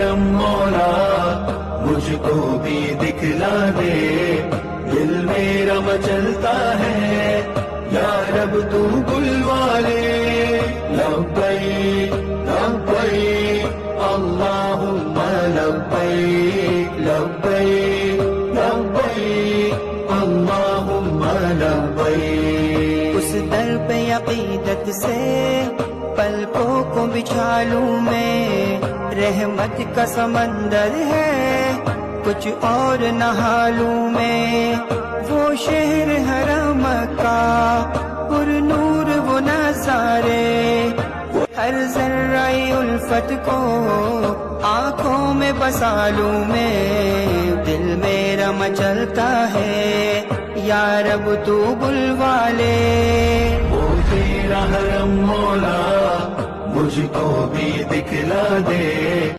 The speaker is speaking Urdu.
حرم مولا مجھ کو بھی دکھلا دے، دل میرا مچلتا ہے یا رب تو بلوا لے، لبیک لبیک اللہم لبیک لبیک لبیک اللہم لبیک۔ اس در پہ عقیدت سے پلکوں کو بچھا لوں میں، رحمت کا سمندر ہے کچھ اور نہا لوں میں، وہ شہر حرم کا پر نور وہ نظارے، ہر ذرہ الفت کو آنکھوں میں بسا لوں میں، دل میرا مچلتا ہے یا رب تو بلوا لے۔ وہ تیرا حرم مولا مجھ کو بھی دکھلا دے،